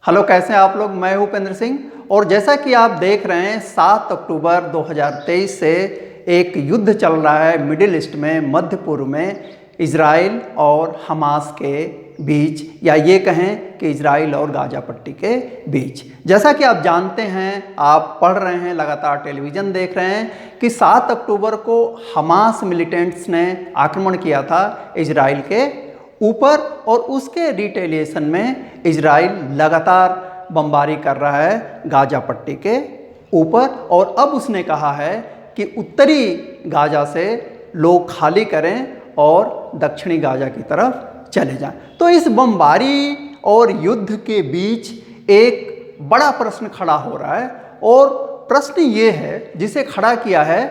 Hello, कैसे हैं आप लोग। मैं हूं उपेंद्र सिंह और जैसा कि आप देख रहे हैं 7 अक्टूबर 2023 से एक युद्ध चल रहा है मिडिल ईस्ट में, मध्य पूर्व में, इजराइल और हमास के बीच, या ये कहें कि इजराइल और गाजा पट्टी के बीच। जैसा कि आप जानते हैं, आप पढ़ रहे हैं, लगातार टेलीविज़न देख रहे हैं कि 7 अक्टूबर को हमास मिलिटेंट्स ने आक्रमण किया था इजराइल के ऊपर और उसके रिटेलिएशन में इजराइल लगातार बमबारी कर रहा है गाजा पट्टी के ऊपर। और अब उसने कहा है कि उत्तरी गाजा से लोग खाली करें और दक्षिणी गाजा की तरफ चले जाएं। तो इस बमबारी और युद्ध के बीच एक बड़ा प्रश्न खड़ा हो रहा है और प्रश्न ये है जिसे खड़ा किया है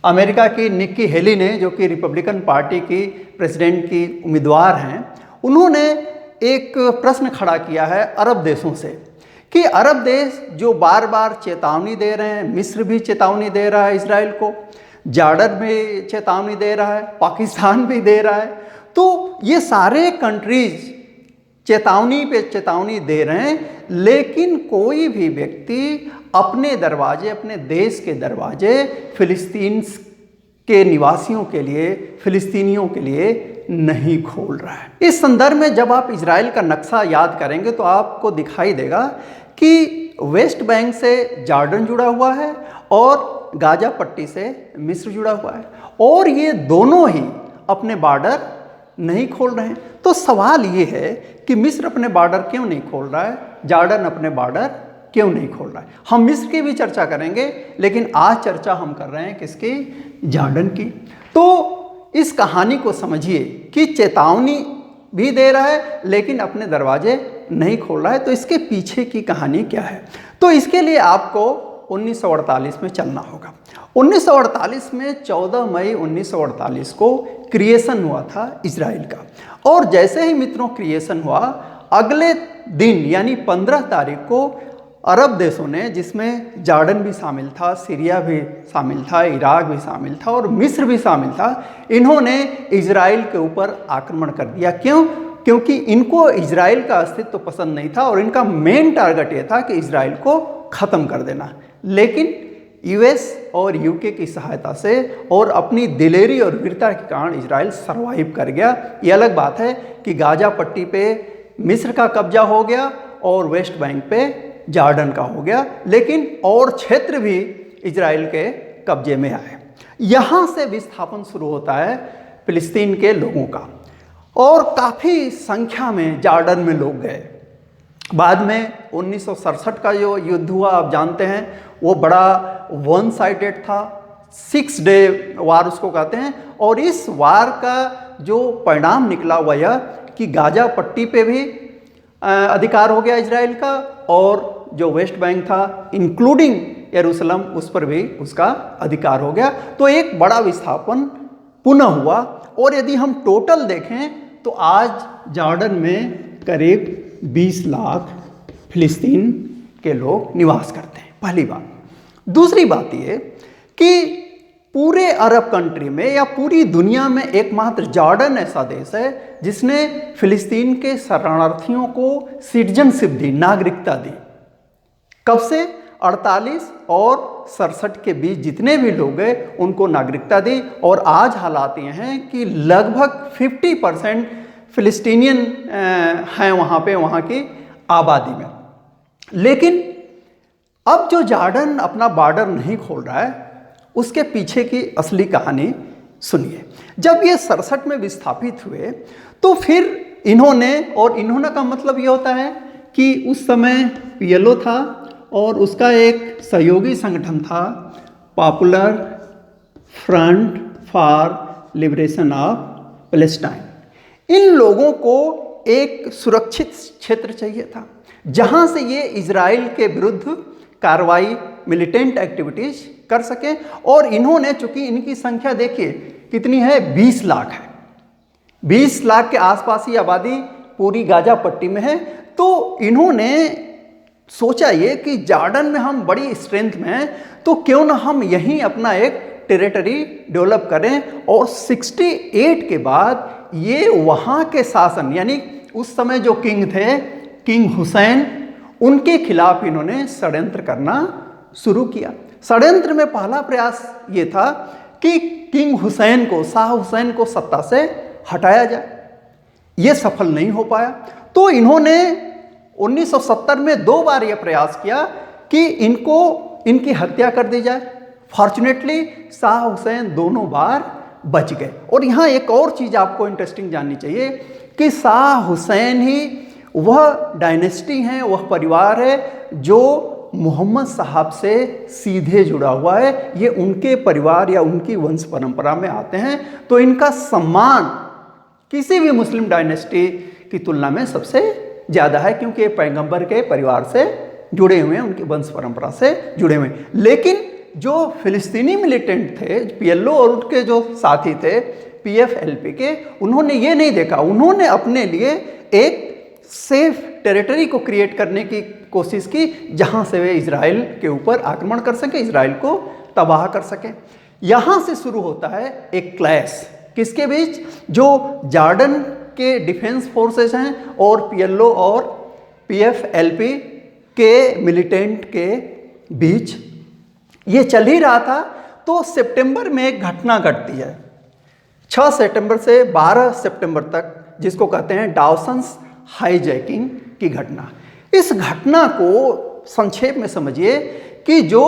अमेरिका की निक्की हेली ने, जो कि रिपब्लिकन पार्टी की प्रेसिडेंट की उम्मीदवार हैं। उन्होंने एक प्रश्न खड़ा किया है अरब देशों से कि अरब देश जो बार बार चेतावनी दे रहे हैं, मिस्र भी चेतावनी दे रहा है इजराइल को, जॉर्डन भी चेतावनी दे रहा है, पाकिस्तान भी दे रहा है, तो ये सारे कंट्रीज चेतावनी पे चेतावनी दे रहे हैं, लेकिन कोई भी व्यक्ति अपने दरवाजे, अपने देश के दरवाजे फिलिस्तीन के निवासियों के लिए, फिलिस्तीनियों के लिए नहीं खोल रहा है। इस संदर्भ में जब आप इजराइल का नक्शा याद करेंगे तो आपको दिखाई देगा कि वेस्ट बैंक से जॉर्डन जुड़ा हुआ है और गाजा पट्टी से मिस्र जुड़ा हुआ है और ये दोनों ही अपने बॉर्डर नहीं खोल रहे हैं। तो सवाल ये है कि मिस्र अपने बॉर्डर क्यों नहीं खोल रहा है, जॉर्डन अपने बॉर्डर क्यों नहीं खोल रहा है। हम मिस्र की भी चर्चा करेंगे, लेकिन आज चर्चा हम कर रहे हैं किसकी, जॉर्डन की। तो इस कहानी को समझिए कि चेतावनी भी दे रहा है लेकिन अपने दरवाजे नहीं खोल रहा है। तो इसके पीछे की कहानी क्या है, तो इसके लिए आपको 1948 में चलना होगा। 1948 में 14 मई 1948 को क्रिएशन हुआ था इजराइल का। और जैसे ही मित्रों क्रिएशन हुआ, अगले दिन यानी 15 तारीख को अरब देशों ने, जिसमें जॉर्डन भी शामिल था, सीरिया भी शामिल था, इराक भी शामिल था और मिस्र भी शामिल था, इन्होंने इजराइल के यूपर आक्रमण कर दिया। क्यों? क्योंकि इनको इजराइल का अस्तित्व पसंद नहीं था और इनका मेन टारगेट ये था कि इजराइल को ख़त्म कर देना। लेकिन यूएस और यूके की सहायता से और अपनी दिलेरी और वीरता के कारण इजराइल सरवाइव कर गया। ये अलग बात है कि गाजा पट्टी पे मिस्र का कब्जा हो गया और वेस्ट बैंक पे जॉर्डन का हो गया, लेकिन और क्षेत्र भी इजराइल के कब्जे में आए। यहाँ से विस्थापन शुरू होता है फिलिस्तीन के लोगों का और काफ़ी संख्या में जॉर्डन में लोग गए। बाद में 1967 का जो युद्ध हुआ, आप जानते हैं, वो बड़ा वन साइडेड था, 6 डे वार उसको कहते हैं। और इस वार का जो परिणाम निकला हुआ यह कि गाजा पट्टी पे भी अधिकार हो गया इजराइल का और जो वेस्ट बैंक था इंक्लूडिंग यरूशलेम, उस पर भी उसका अधिकार हो गया। तो एक बड़ा विस्थापन पुनः हुआ। और यदि हम टोटल देखें तो आज जॉर्डन में करीब 20 लाख फिलिस्तीन के लोग निवास करते हैं, पहली बात। दूसरी बात ये कि पूरे अरब कंट्री में या पूरी दुनिया में एकमात्र जॉर्डन ऐसा देश है जिसने फिलिस्तीन के शरणार्थियों को सिटीजनशिप दी, नागरिकता दी। कब से? 48 और 67 के बीच जितने भी लोग गए उनको नागरिकता दी। और आज हालात ये हैं कि लगभग 50% फिलिस्तीनियन हैं वहाँ पे, वहाँ की आबादी में। लेकिन अब जो जॉर्डन अपना बॉर्डर नहीं खोल रहा है, उसके पीछे की असली कहानी सुनिए। जब ये 67 में विस्थापित हुए तो फिर इन्होंने का मतलब ये होता है कि उस समय पीएलओ था और उसका एक सहयोगी संगठन था, popular front for liberation of Palestine. इन लोगों को एक सुरक्षित क्षेत्र चाहिए था जहां से ये इजराइल के विरुद्ध कार्रवाई, मिलिटेंट एक्टिविटीज कर सकें। और इन्होंने, चूंकि इनकी संख्या देखिए कितनी है, 20 लाख है, 20 लाख के आसपास ही आबादी पूरी गाजा पट्टी में है। तो इन्होंने सोचा ये कि जॉर्डन में हम बड़ी स्ट्रेंथ में हैं, तो क्यों ना हम यहीं अपना एक टेरिटरी डेवलप करें। और 68 के बाद ये वहाँ के शासन, यानी उस समय जो किंग थे किंग हुसैन, उनके खिलाफ इन्होंने षड्यंत्र करना शुरू किया। षड्यंत्र में पहला प्रयास ये था कि किंग हुसैन को, शाह हुसैन को सत्ता से हटाया जाए। ये सफल नहीं हो पाया, तो इन्होंने 1970 में 2 बार यह प्रयास किया कि इनकी हत्या कर दी जाए। फॉर्चुनेटली शाह हुसैन दोनों बार बच गए। और यहाँ एक और चीज़ आपको इंटरेस्टिंग जाननी चाहिए कि शाह हुसैन ही वह डायनेस्टी है, वह परिवार है जो मोहम्मद साहब से सीधे जुड़ा हुआ है। ये उनके परिवार या उनकी वंश परंपरा में आते हैं, तो इनका सम्मान किसी भी मुस्लिम डायनेस्टी की तुलना में सबसे ज़्यादा है, क्योंकि ये पैगंबर के परिवार से जुड़े हुए हैं, उनकी वंश परंपरा से जुड़े हुए हैं। लेकिन जो फिलिस्तीनी मिलिटेंट थे, PLO और उनके जो साथी थे PFLP के, उन्होंने ये नहीं देखा, उन्होंने अपने लिए एक सेफ टेरिटरी को क्रिएट करने की कोशिश की जहां से वे इजराइल के ऊपर आक्रमण कर सके, इजराइल को तबाह कर सके। यहां से शुरू होता है एक क्लैश, किसके बीच? जो जॉर्डन के डिफेंस फोर्सेस हैं और PLO और PFLP के मिलिटेंट के बीच ये चल ही रहा था। तो सितंबर में एक घटना घटती है, 6 सितंबर से 12 सितंबर तक, जिसको कहते हैं डाउसन्स हाईजैकिंग की घटना। इस घटना को संक्षेप में समझिए कि जो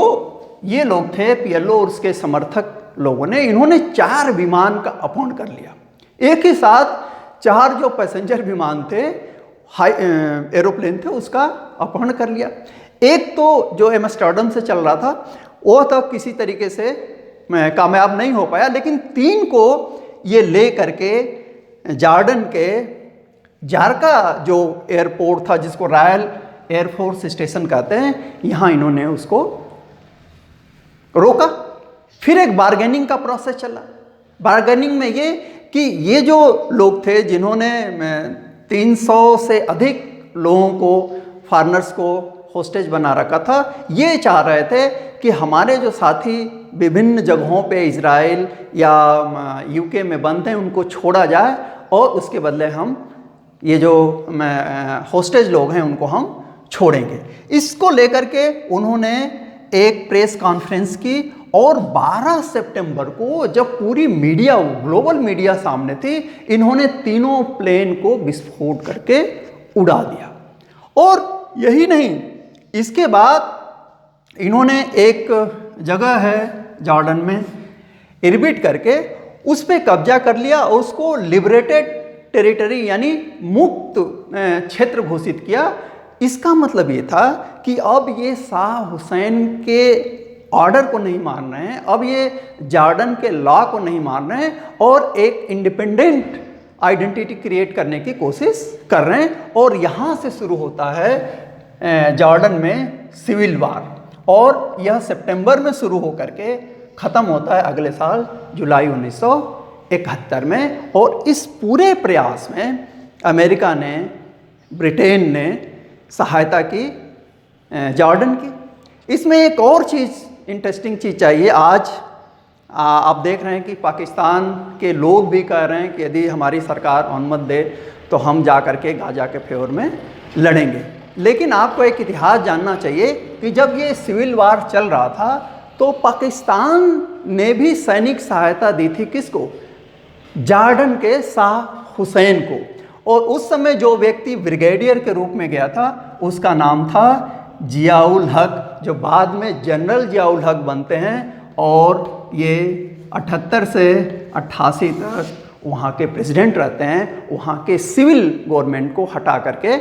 ये लोग थे PLO और उसके समर्थक लोगों ने, इन्होंने 4 विमान का अपहरण कर लिया। एक ही साथ 4 जो पैसेंजर विमान थे, एरोप्लेन थे, उसका अपहरण कर लिया। एक तो जो एम्स्टर्डम से चल रहा था वो तो किसी तरीके से कामयाब नहीं हो पाया, लेकिन 3 को ये ले करके जॉर्डन के जारका जो एयरपोर्ट था, जिसको रॉयल एयरफोर्स स्टेशन कहते हैं, यहाँ इन्होंने उसको रोका। फिर एक बार्गेनिंग का प्रोसेस चला। बार्गेनिंग में ये कि ये जो लोग थे जिन्होंने 300 से अधिक लोगों को, फॉरेनर्स को होस्टेज बना रखा था, ये चाह रहे थे कि हमारे जो साथी विभिन्न जगहों पे इजराइल या UK में बंद हैं उनको छोड़ा जाए और उसके बदले हम ये जो होस्टेज लोग हैं उनको हम छोड़ेंगे। इसको लेकर के उन्होंने एक प्रेस कॉन्फ्रेंस की और 12 सितंबर को जब पूरी मीडिया, ग्लोबल मीडिया सामने थी, इन्होंने तीनों प्लेन को विस्फोट करके उड़ा दिया। और यही नहीं, इसके बाद इन्होंने एक जगह है जॉर्डन में, इरबिट करके उस पर कब्जा कर लिया और उसको लिबरेटेड टेरिटरी यानी मुक्त क्षेत्र घोषित किया। इसका मतलब ये था कि अब ये शाह हुसैन के ऑर्डर को नहीं मान रहे हैं, अब ये जॉर्डन के लॉ को नहीं मान रहे हैं और एक इंडिपेंडेंट आइडेंटिटी क्रिएट करने की कोशिश कर रहे हैं। और यहाँ से शुरू होता है जॉर्डन में सिविल वार, और यह सितंबर में शुरू होकर के ख़त्म होता है अगले साल जुलाई 1971 में। और इस पूरे प्रयास में अमेरिका ने, ब्रिटेन ने सहायता की जॉर्डन की। इसमें एक और चीज़, इंटरेस्टिंग चीज़ चाहिए। आज आप देख रहे हैं कि पाकिस्तान के लोग भी कह रहे हैं कि यदि हमारी सरकार अनुमति दे तो हम जा कर के गाजा के फेवर में लड़ेंगे। लेकिन आपको एक इतिहास जानना चाहिए कि जब ये सिविल वार चल रहा था तो पाकिस्तान ने भी सैनिक सहायता दी थी, किसको? जॉर्डन के शाह हुसैन को। और उस समय जो व्यक्ति ब्रिगेडियर के रूप में गया था उसका नाम था जियाउल हक, जो बाद में जनरल जियाउल हक बनते हैं। और ये 78 से 88 तक वहाँ के प्रेसिडेंट रहते हैं, वहाँ के सिविल गवर्नमेंट को हटा करके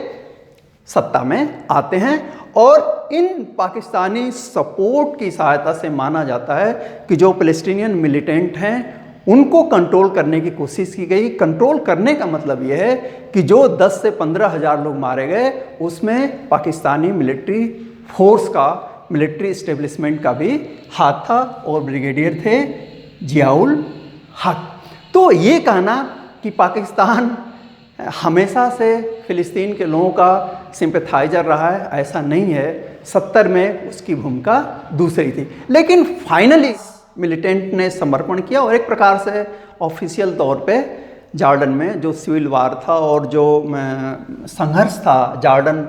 सत्ता में आते हैं। और इन पाकिस्तानी सपोर्ट की सहायता से माना जाता है कि जो फ़लस्तीनियन मिलिटेंट हैं उनको कंट्रोल करने की कोशिश की गई। कंट्रोल करने का मतलब यह है कि जो 10 से 15 हज़ार लोग मारे गए उसमें पाकिस्तानी मिलिट्री फोर्स का, मिलिट्री इस्टेब्लिशमेंट का भी हाथ था और ब्रिगेडियर थे जियाउल हक। तो ये कहना कि पाकिस्तान हमेशा से फ़िलिस्तीन के लोगों का सिंपैथाइजर रहा है, ऐसा नहीं है। 70 में उसकी भूमिका दूसरी थी, लेकिन फाइनली मिलिटेंट ने समर्पण किया और एक प्रकार से ऑफिशियल तौर पे जॉर्डन में जो सिविल वार था और जो संघर्ष था जॉर्डन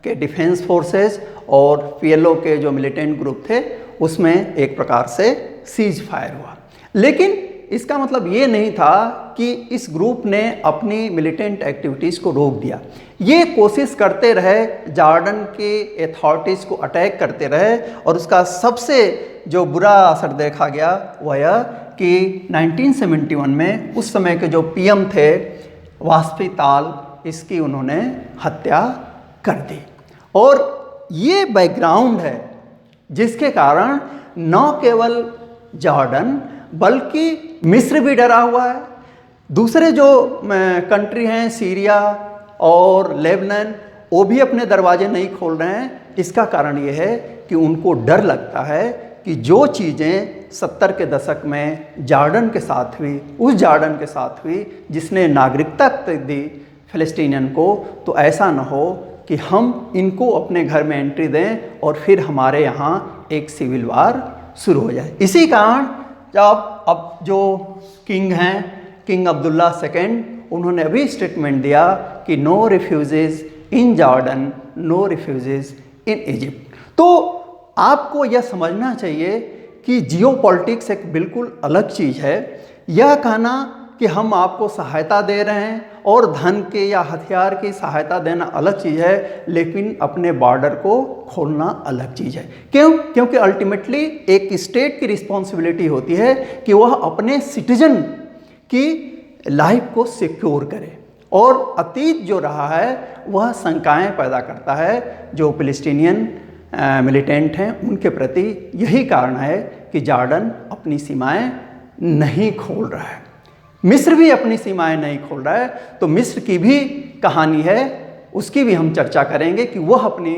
के डिफेंस फोर्सेस और पीएलओ के जो मिलिटेंट ग्रुप थे, उसमें एक प्रकार से सीज फायर हुआ। लेकिन इसका मतलब ये नहीं था कि इस ग्रुप ने अपनी मिलिटेंट एक्टिविटीज़ को रोक दिया। ये कोशिश करते रहे, जॉर्डन के अथॉरिटीज़ को अटैक करते रहे, और उसका सबसे जो बुरा असर देखा गया वह यह कि 1971 में उस समय के जो पीएम थे वाजपेयी ताल, इसकी उन्होंने हत्या कर दी। और ये बैकग्राउंड है जिसके कारण न केवल जॉर्डन बल्कि मिस्र भी डरा हुआ है, दूसरे जो कंट्री हैं सीरिया और लेबनान, वो भी अपने दरवाजे नहीं खोल रहे हैं। इसका कारण ये है कि उनको डर लगता है कि जो चीज़ें 70 के दशक में जॉर्डन के साथ हुई, उस जॉर्डन के साथ हुई जिसने नागरिकता दी फ़िलिस्तीनियन को, तो ऐसा न हो कि हम इनको अपने घर में एंट्री दें और फिर हमारे यहाँ एक सिविल वार शुरू हो जाए। इसी कारण जब अब जो किंग हैं, किंग अब्दुल्ला सेकेंड, उन्होंने अभी स्टेटमेंट दिया कि no refugees in Jordan, no refugees in Egypt. तो आपको यह समझना चाहिए कि जियोपॉलिटिक्स एक बिल्कुल अलग चीज़ है। यह कहना कि हम आपको सहायता दे रहे हैं और धन के या हथियार की सहायता देना अलग चीज़ है, लेकिन अपने बॉर्डर को खोलना अलग चीज़ है। क्यों? क्योंकि अल्टीमेटली एक स्टेट की रिस्पॉन्सिबिलिटी होती है कि वह अपने सिटीजन की लाइफ को सिक्योर करे, और अतीत जो रहा है वह शंकाएं पैदा करता है जो फ़िलिस्तीनियन मिलिटेंट हैं उनके प्रति। यही कारण है कि जॉर्डन अपनी सीमाएं नहीं खोल रहा है, मिस्र भी अपनी सीमाएं नहीं खोल रहा है। तो मिस्र की भी कहानी है, उसकी भी हम चर्चा करेंगे कि वह अपनी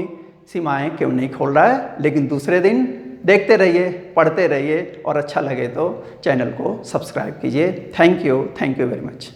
सीमाएं क्यों नहीं खोल रहा है। लेकिन दूसरे दिन देखते रहिए, पढ़ते रहिए, और अच्छा लगे तो चैनल को सब्सक्राइब कीजिए। Thank you very much.